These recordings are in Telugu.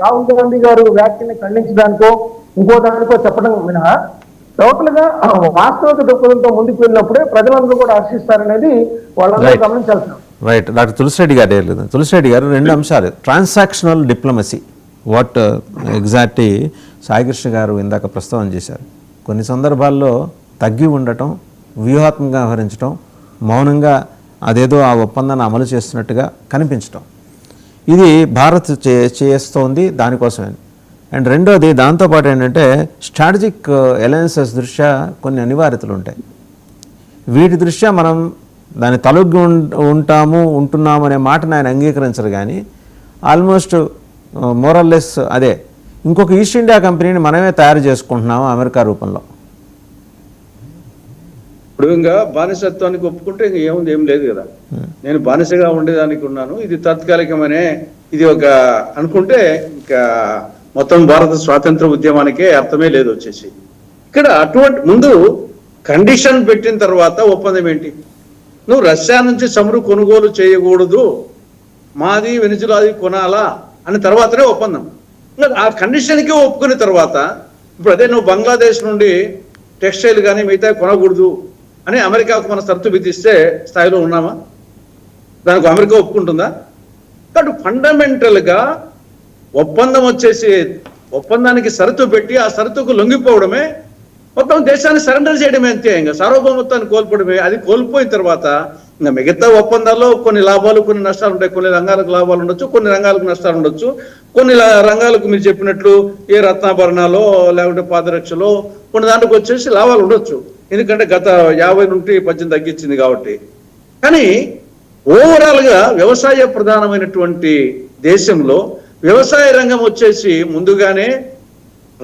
రాహుల్ గాంధీ గారు వ్యాఖ్యని ఖండించడానికో ఇంకో దానికో చెప్పడం మినహా టోటల్ గా వాస్తవిక దృక్పథంతో ముందుకు వెళ్ళినప్పుడే ప్రజలందరూ కూడా హర్షిస్తారనేది వాళ్ళందరూ గమనించాల్సిన. రైట్. డాక్టర్ తులసిరెడ్డి గారు రెండు అంశాలు, transactional diplomacy, what exactly Saikrishna గారు ఇందాక ప్రస్తావన చేశారు. కొన్ని సందర్భాల్లో తగ్గి ఉండటం, వ్యూహాత్మకంగా వ్యవహరించడం, మౌనంగా అదేదో ఆ ఒప్పందాన్ని అమలు చేస్తున్నట్టుగా కనిపించటం, ఇది భారత్ చేస్తోంది దానికోసమే. అండ్ రెండోది దాంతోపాటు ఏంటంటే స్ట్రాటజిక్ అలయన్సెస్ దృష్ట్యా కొన్ని అనివార్యతలు ఉంటాయి. వీటి దృష్ట్యా మనం దాన్ని తలొగ్గి ఉంటున్నాము అనే మాటను ఆయన అంగీకరించరు. కానీ ఆల్మోస్ట్ మోరల్లెస్ అదే ఇంకొక ఈస్ట్ ఇండియా కంపెనీని మనమే తయారు చేసుకుంటున్నాము అమెరికా రూపంలో. ఇప్పుడు ఇంకా బానిసత్వానికి ఒప్పుకుంటే ఇంక ఏముంది, ఏం లేదు కదా. నేను బానిసగా ఉండేదానికి ఉన్నాను, ఇది తాత్కాలికమనే ఇది ఒక అనుకుంటే ఇంకా మొత్తం భారత స్వాతంత్ర ఉద్యమానికే అర్థమే లేదు వచ్చేసి. ఇక్కడ అటువంటి ముందు కండిషన్ పెట్టిన తర్వాత ఒప్పందం ఏంటి? నువ్వు రష్యా నుంచి చమురు కొనుగోలు చేయకూడదు, మాది వెనిజులాది కొనాలా అని తర్వాతనే ఒప్పందం. ఆ కండిషన్కే ఒప్పుకున్న తర్వాత ఇప్పుడు అదే నువ్వు బంగ్లాదేశ్ నుండి టెక్స్టైల్ కానీ మిగతా కొనకూడదు అని అమెరికాకు మన షరతు విధిస్తే స్థాయిలో ఉన్నామా? దానికి అమెరికా ఒప్పుకుంటుందా? కాబట్టి ఫండమెంటల్గా ఒప్పందం వచ్చేసి ఒప్పందానికి షరతు పెట్టి ఆ షరతుకు లొంగిపోవడమే, మొత్తం దేశాన్ని సరెండర్ చేయడమే, అంతే. ఇంకా సార్వభౌమత్వాన్ని కోల్పోవడమే. అది కోల్పోయిన తర్వాత ఇంకా మిగతా ఒప్పందాల్లో కొన్ని లాభాలు కొన్ని నష్టాలు ఉంటాయి. కొన్ని రంగాలకు లాభాలు ఉండొచ్చు, కొన్ని రంగాలకు నష్టాలు ఉండొచ్చు. కొన్ని రంగాలకు మీరు చెప్పినట్లు ఏ రత్నాభరణాలో లేకుంటే పాదరక్షలో కొన్ని దాంట్లోకి వచ్చేసి లాభాలు ఉండొచ్చు, ఎందుకంటే గత 50 నుండి 18 తగ్గించింది కాబట్టి. కానీ ఓవరాల్గా వ్యవసాయ ప్రధానమైనటువంటి దేశంలో వ్యవసాయ రంగం వచ్చేసి ముందుగానే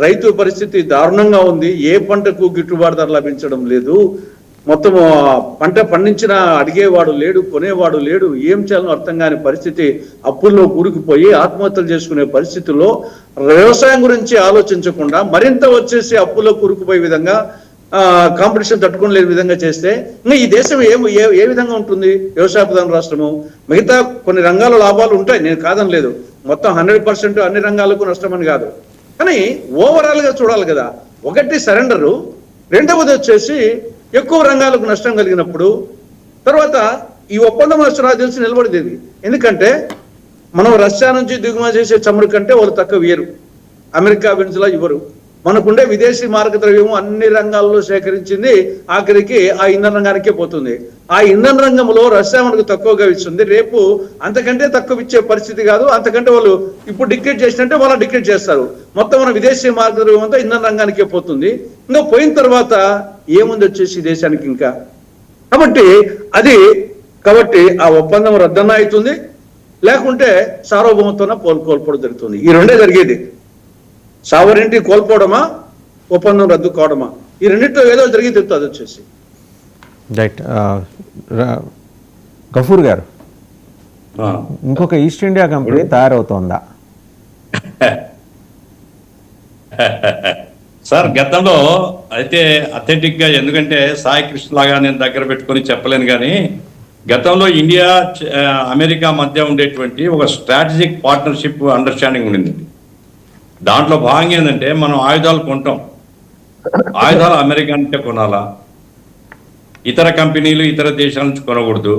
రైతు పరిస్థితి దారుణంగా ఉంది. ఏ పంటకు గిట్టుబాటు ధర లభించడం లేదు. మొత్తం పంట పండించిన అడిగేవాడు లేడు, కొనేవాడు లేడు. ఏం చేయాలో అర్థం కాని పరిస్థితి, అప్పుల్లో కూరుకుపోయి ఆత్మహత్యలు చేసుకునే పరిస్థితుల్లో వ్యవసాయం గురించి ఆలోచించకుండా మరింత వచ్చేసి అప్పుల్లో కూరుకుపోయే విధంగా కాంపిటీషన్ తట్టుకోలేని విధంగా చేస్తే ఇంకా ఈ దేశం ఏ విధంగా ఉంటుంది? వ్యవసాయ ప్రధాన రాష్ట్రము. మిగతా కొన్ని రంగాల లాభాలు ఉంటాయి, నేను కాదని లేదు. మొత్తం 100% అన్ని రంగాలకు నష్టమని కాదు. కానీ ఓవరాల్గా చూడాలి కదా. ఒకటి సరెండరు, రెండవది వచ్చేసి ఎక్కువ రంగాలకు నష్టం కలిగినప్పుడు తర్వాత ఈ ఒప్పందం నాకు తెలిసి నిలబడేది. ఎందుకంటే మనం రష్యా నుంచి దిగుమతి చేసే చమురు కంటే వాళ్ళు తక్కువ ఇయ్యరు, అమెరికా వెనిజులా ఇవ్వరు. మనకుండే విదేశీ మారక ద్రవ్యము అన్ని రంగాల్లో సేకరించింది ఆఖరికి ఆ ఇంధన రంగానికే పోతుంది. ఆ ఇంధన రంగంలో రష్యా మనకు తక్కువగా ఇస్తుంది, రేపు అంతకంటే తక్కువ ఇచ్చే పరిస్థితి కాదు. అంతకంటే వాళ్ళు ఇప్పుడు డిక్టేట్ చేసినట్టే వాళ్ళు డిక్టేట్ చేస్తారు. మొత్తం మన విదేశీ మారక ద్రవ్యం అంతా ఇంధన రంగానికే పోతుంది. ఇంకా పోయిన తర్వాత ఏముంది వచ్చేసి దేశానికి ఇంకా. కాబట్టి ఆ ఒప్పందం రద్దన్న అవుతుంది, లేకుంటే సార్వభౌమత్వం కోల్పోవడం జరుగుతుంది. ఈ రెండే జరిగేది. సావరెంటీ కోల్పోవడమా, ఒప్పందం రద్దు కావడమా, ఈ రెండింటిలో ఏదో జరిగి తెలుస్తుంది వచ్చేసి. రైట్. గఫూర్ గారు, ఇంకొక ఈస్ట్ ఇండియా కంపెనీ తయారవుతోందా? సార్ గతంలో అయితే అథెంటిక్ గా, ఎందుకంటే సాయి కృష్ణ లాగా నేను దగ్గర పెట్టుకొని చెప్పలేను, కానీ గతంలో ఇండియా అమెరికా మధ్య ఉండేటువంటి ఒక స్ట్రాటజిక్ పార్ట్నర్షిప్ అండర్స్టాండింగ్ ఉండింది. దాంట్లో భాగంగా ఏంటంటే మనం ఆయుధాలు కొంటాం, ఆయుధాలు అమెరికా నుంచే కొనాలా, ఇతర కంపెనీలు ఇతర దేశాల నుంచి కొనకూడదు.